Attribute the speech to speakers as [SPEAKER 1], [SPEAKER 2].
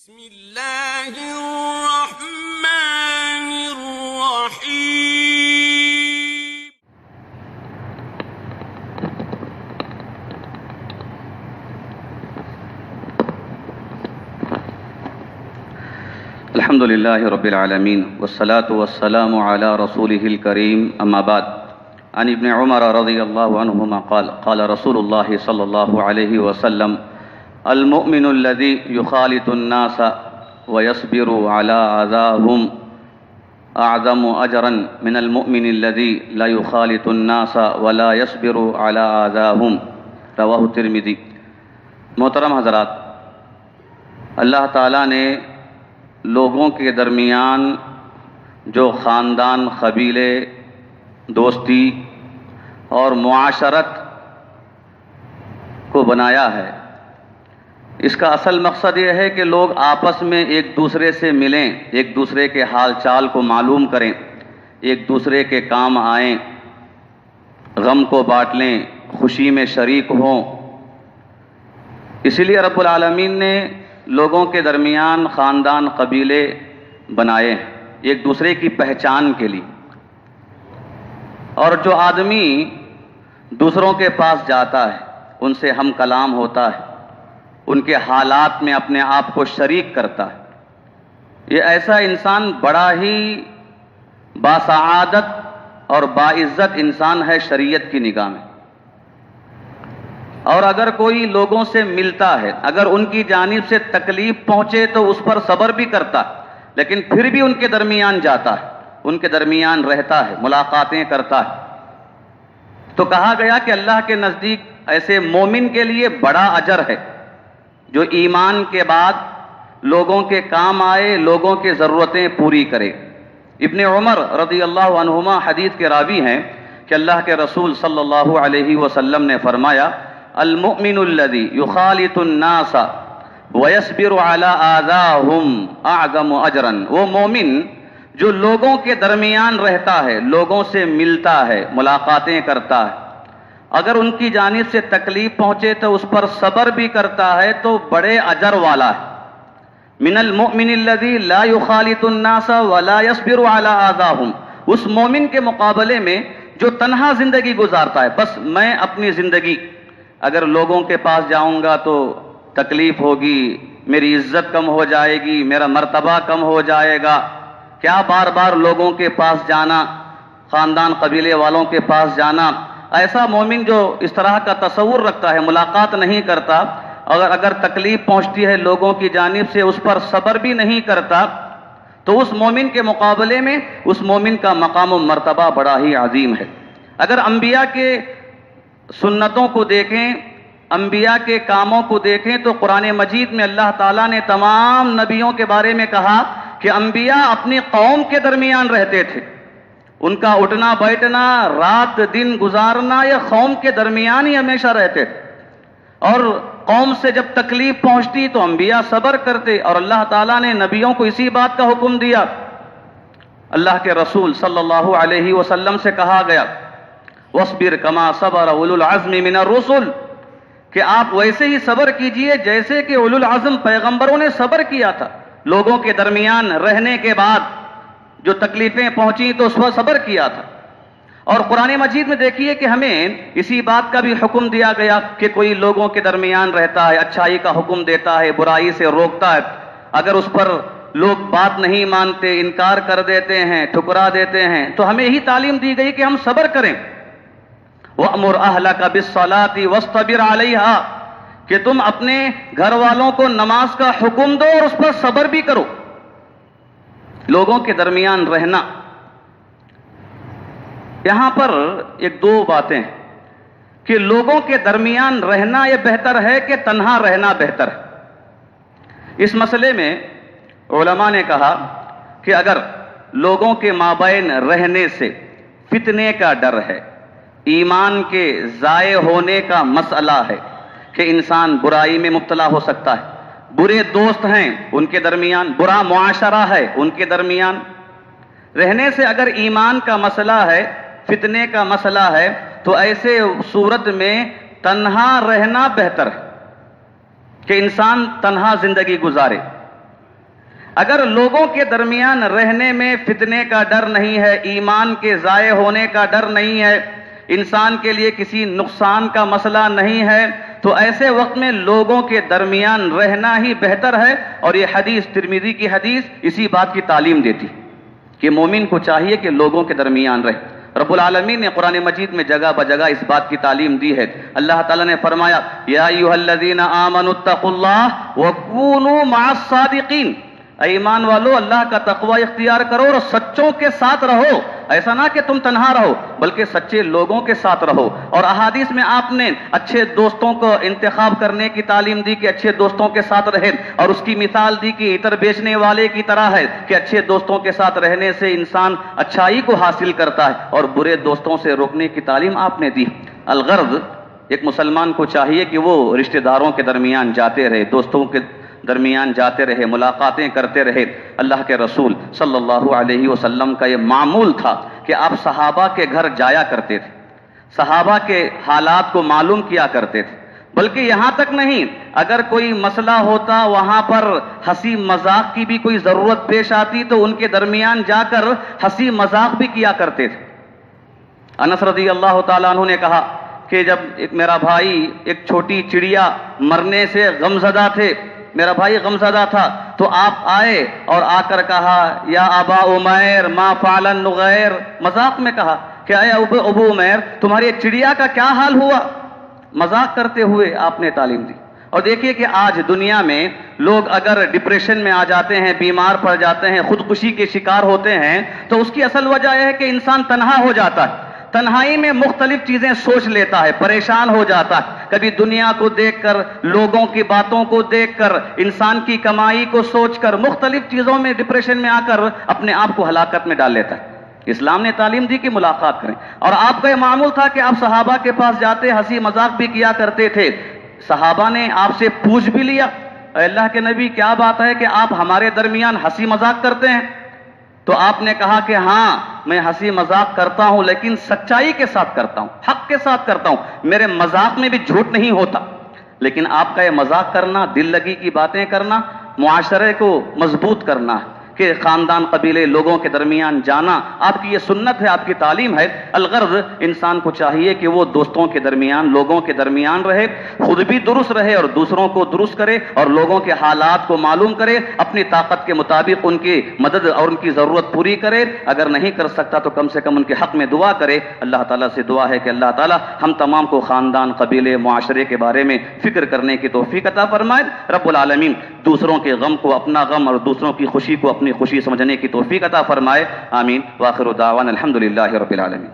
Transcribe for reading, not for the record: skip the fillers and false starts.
[SPEAKER 1] بسم اللہ الرحمن الرحیم
[SPEAKER 2] الحمد للہ رب العالمین والصلاة والسلام علی رسولہ الکریم اما بعد عن ابن عمر رضی اللہ عنہما قال قال رسول اللہ صلی اللہ علیہ وسلم المؤمن الذي يخالط الناس ويصبر على آذاهم أعظم أجرا من المؤمن الذي لا يخالط الناس ولا يصبر على آذاهم رواہ الترمذی۔ محترم حضرات، اللہ تعالیٰ نے لوگوں کے درمیان جو خاندان، قبیلے، دوستی اور معاشرت کو بنایا ہے، اس کا اصل مقصد یہ ہے کہ لوگ آپس میں ایک دوسرے سے ملیں، ایک دوسرے کے حال چال کو معلوم کریں، ایک دوسرے کے کام آئیں، غم کو بانٹ لیں، خوشی میں شریک ہوں۔ اسی لیے رب العالمین نے لوگوں کے درمیان خاندان، قبیلے بنائے ہیں ایک دوسرے کی پہچان کے لیے۔ اور جو آدمی دوسروں کے پاس جاتا ہے، ان سے ہم کلام ہوتا ہے، ان کے حالات میں اپنے آپ کو شریک کرتا ہے، یہ ایسا انسان بڑا ہی باسعادت اور باعزت انسان ہے شریعت کی نگاہ میں۔ اور اگر کوئی لوگوں سے ملتا ہے، اگر ان کی جانب سے تکلیف پہنچے تو اس پر صبر بھی کرتا ہے، لیکن پھر بھی ان کے درمیان جاتا ہے، ان کے درمیان رہتا ہے، ملاقاتیں کرتا ہے، تو کہا گیا کہ اللہ کے نزدیک ایسے مومن کے لیے بڑا اجر ہے جو ایمان کے بعد لوگوں کے کام آئے، لوگوں کے ضرورتیں پوری کرے۔ ابن عمر رضی اللہ عنہما حدیث کے راوی ہیں کہ اللہ کے رسول صلی اللہ علیہ وسلم نے فرمایا المؤمن الذی یخالط الناس ویصبر علی آذاہم اعظم اجرا، وہ مومن جو لوگوں کے درمیان رہتا ہے، لوگوں سے ملتا ہے، ملاقاتیں کرتا ہے، اگر ان کی جانب سے تکلیف پہنچے تو اس پر صبر بھی کرتا ہے تو بڑے اجر والا ہے۔ من المؤمن الذی لا یخالط الناس ولا یصبر علی آذاہم، اس مومن کے مقابلے میں جو تنہا زندگی گزارتا ہے، بس میں اپنی زندگی اگر لوگوں کے پاس جاؤں گا تو تکلیف ہوگی، میری عزت کم ہو جائے گی، میرا مرتبہ کم ہو جائے گا، کیا بار بار لوگوں کے پاس جانا، خاندان قبیلے والوں کے پاس جانا۔ ایسا مومن جو اس طرح کا تصور رکھتا ہے، ملاقات نہیں کرتا، اگر تکلیف پہنچتی ہے لوگوں کی جانب سے اس پر صبر بھی نہیں کرتا، تو اس مومن کے مقابلے میں اس مومن کا مقام و مرتبہ بڑا ہی عظیم ہے۔ اگر انبیاء کے سنتوں کو دیکھیں، انبیاء کے کاموں کو دیکھیں تو قرآن مجید میں اللہ تعالیٰ نے تمام نبیوں کے بارے میں کہا کہ انبیاء اپنی قوم کے درمیان رہتے تھے، ان کا اٹھنا بیٹھنا، رات دن گزارنا یہ قوم کے درمیان ہی ہمیشہ رہتے تھے، اور قوم سے جب تکلیف پہنچتی تو انبیاء صبر کرتے، اور اللہ تعالیٰ نے نبیوں کو اسی بات کا حکم دیا۔ اللہ کے رسول صلی اللہ علیہ وسلم سے کہا گیا وَاصْبِرْ كَمَا صَبَرَ أُولُو الْعَزْمِ مِنَ الرُّسُلِ، کہ آپ ویسے ہی صبر کیجئے جیسے کہ اولو العزم پیغمبروں نے صبر کیا تھا، لوگوں کے درمیان رہنے کے بعد جو تکلیفیں پہنچی تو اس پر صبر کیا تھا۔ اور قرآن مجید میں دیکھیے کہ ہمیں اسی بات کا بھی حکم دیا گیا کہ کوئی لوگوں کے درمیان رہتا ہے، اچھائی کا حکم دیتا ہے، برائی سے روکتا ہے، اگر اس پر لوگ بات نہیں مانتے، انکار کر دیتے ہیں، ٹھکرا دیتے ہیں، تو ہمیں یہی تعلیم دی گئی کہ ہم صبر کریں۔ وَأْمُرْ أَهْلَكَ بِالصَّلَاةِ وَاصْطَبِرْ عَلَيْهَا، کہ تم اپنے گھر والوں کو نماز کا حکم دو اور اس پر صبر بھی کرو۔ لوگوں کے درمیان رہنا، یہاں پر ایک دو باتیں ہیں کہ لوگوں کے درمیان رہنا یہ بہتر ہے کہ تنہا رہنا بہتر ہے۔ اس مسئلے میں علماء نے کہا کہ اگر لوگوں کے مابین رہنے سے فتنے کا ڈر ہے، ایمان کے ضائع ہونے کا مسئلہ ہے کہ انسان برائی میں مبتلا ہو سکتا ہے، برے دوست ہیں ان کے درمیان، برا معاشرہ ہے ان کے درمیان رہنے سے، اگر ایمان کا مسئلہ ہے، فتنے کا مسئلہ ہے، تو ایسے صورت میں تنہا رہنا بہتر ہے کہ انسان تنہا زندگی گزارے۔ اگر لوگوں کے درمیان رہنے میں فتنے کا ڈر نہیں ہے، ایمان کے ضائع ہونے کا ڈر نہیں ہے، انسان کے لیے کسی نقصان کا مسئلہ نہیں ہے، تو ایسے وقت میں لوگوں کے درمیان رہنا ہی بہتر ہے۔ اور یہ حدیث ترمذی کی حدیث اسی بات کی تعلیم دیتی کہ مومن کو چاہیے کہ لوگوں کے درمیان رہے۔ رب العالمین نے قرآن مجید میں جگہ بجگہ اس بات کی تعلیم دی ہے۔ اللہ تعالیٰ نے فرمایا یا ایھا الذین آمنوا اتقوا اللہ وکونوا مع الصادقین، اے ایمان والو اللہ کا تقوی اختیار کرو اور سچوں کے ساتھ رہو۔ ایسا نہ کہ تم تنہا رہو بلکہ سچے لوگوں کے ساتھ رہو۔ اور احادیث میں آپ نے اچھے دوستوں کو انتخاب کرنے کی تعلیم دی کہ اچھے دوستوں کے ساتھ رہے، اور اس کی مثال دی کہ عطر بیچنے والے کی طرح ہے کہ اچھے دوستوں کے ساتھ رہنے سے انسان اچھائی کو حاصل کرتا ہے، اور برے دوستوں سے روکنے کی تعلیم آپ نے دی۔ الغرض ایک مسلمان کو چاہیے کہ وہ رشتہ داروں کے درمیان جاتے رہے، دوستوں کے درمیان جاتے رہے، ملاقاتیں کرتے رہے۔ اللہ کے رسول صلی اللہ علیہ وسلم کا یہ معمول تھا کہ آپ صحابہ کے گھر جایا کرتے تھے، صحابہ کے حالات کو معلوم کیا کرتے تھے، بلکہ یہاں تک نہیں، اگر کوئی مسئلہ ہوتا وہاں پر ہنسی مذاق کی بھی کوئی ضرورت پیش آتی تو ان کے درمیان جا کر ہنسی مذاق بھی کیا کرتے تھے۔ انس رضی اللہ تعالیٰ عنہ نے کہا کہ جب میرا بھائی ایک چھوٹی چڑیا مرنے سے غمزدہ تھے، میرا بھائی غمزدہ تھا، تو آپ آئے اور آ کر کہا یا ابا عمیر ما فعل النغیر، مذاق میں کہا کہ اے ابو عمیر تمہاری ایک چڑیا کا کیا حال ہوا، مذاق کرتے ہوئے آپ نے تعلیم دی۔ اور دیکھیے کہ آج دنیا میں لوگ اگر ڈپریشن میں آ جاتے ہیں، بیمار پڑ جاتے ہیں، خودکشی کے شکار ہوتے ہیں، تو اس کی اصل وجہ یہ ہے کہ انسان تنہا ہو جاتا ہے، تنہائی میں مختلف چیزیں سوچ لیتا ہے، پریشان ہو جاتا ہے، کبھی دنیا کو دیکھ کر، لوگوں کی باتوں کو دیکھ کر، انسان کی کمائی کو سوچ کر، مختلف چیزوں میں ڈپریشن میں آ کر اپنے آپ کو ہلاکت میں ڈال لیتا ہے۔ اسلام نے تعلیم دی کہ ملاقات کریں، اور آپ کا یہ معمول تھا کہ آپ صحابہ کے پاس جاتے، ہنسی مذاق بھی کیا کرتے تھے۔ صحابہ نے آپ سے پوچھ بھی لیا اے اللہ کے نبی کیا بات ہے کہ آپ ہمارے درمیان ہنسی مذاق کرتے ہیں؟ تو آپ نے کہا کہ ہاں میں ہنسی مذاق کرتا ہوں لیکن سچائی کے ساتھ کرتا ہوں، حق کے ساتھ کرتا ہوں، میرے مذاق میں بھی جھوٹ نہیں ہوتا۔ لیکن آپ کا یہ مذاق کرنا، دل لگی کی باتیں کرنا، معاشرے کو مضبوط کرنا ہے کہ خاندان قبیلے لوگوں کے درمیان جانا آپ کی یہ سنت ہے، آپ کی تعلیم ہے۔ الغرض انسان کو چاہیے کہ وہ دوستوں کے درمیان، لوگوں کے درمیان رہے، خود بھی درست رہے اور دوسروں کو درست کرے، اور لوگوں کے حالات کو معلوم کرے، اپنی طاقت کے مطابق ان کی مدد اور ان کی ضرورت پوری کرے، اگر نہیں کر سکتا تو کم سے کم ان کے حق میں دعا کرے۔ اللہ تعالیٰ سے دعا ہے کہ اللہ تعالیٰ ہم تمام کو خاندان، قبیلے، معاشرے کے بارے میں فکر کرنے کی توفیق عطا فرمائے۔ رب العالمین دوسروں کے غم کو اپنا غم اور دوسروں کی خوشی کو اپنی خوشی سمجھنے کی توفیق عطا فرمائے۔ آمین۔ وآخر دعوانا الحمدللہ رب العالمین۔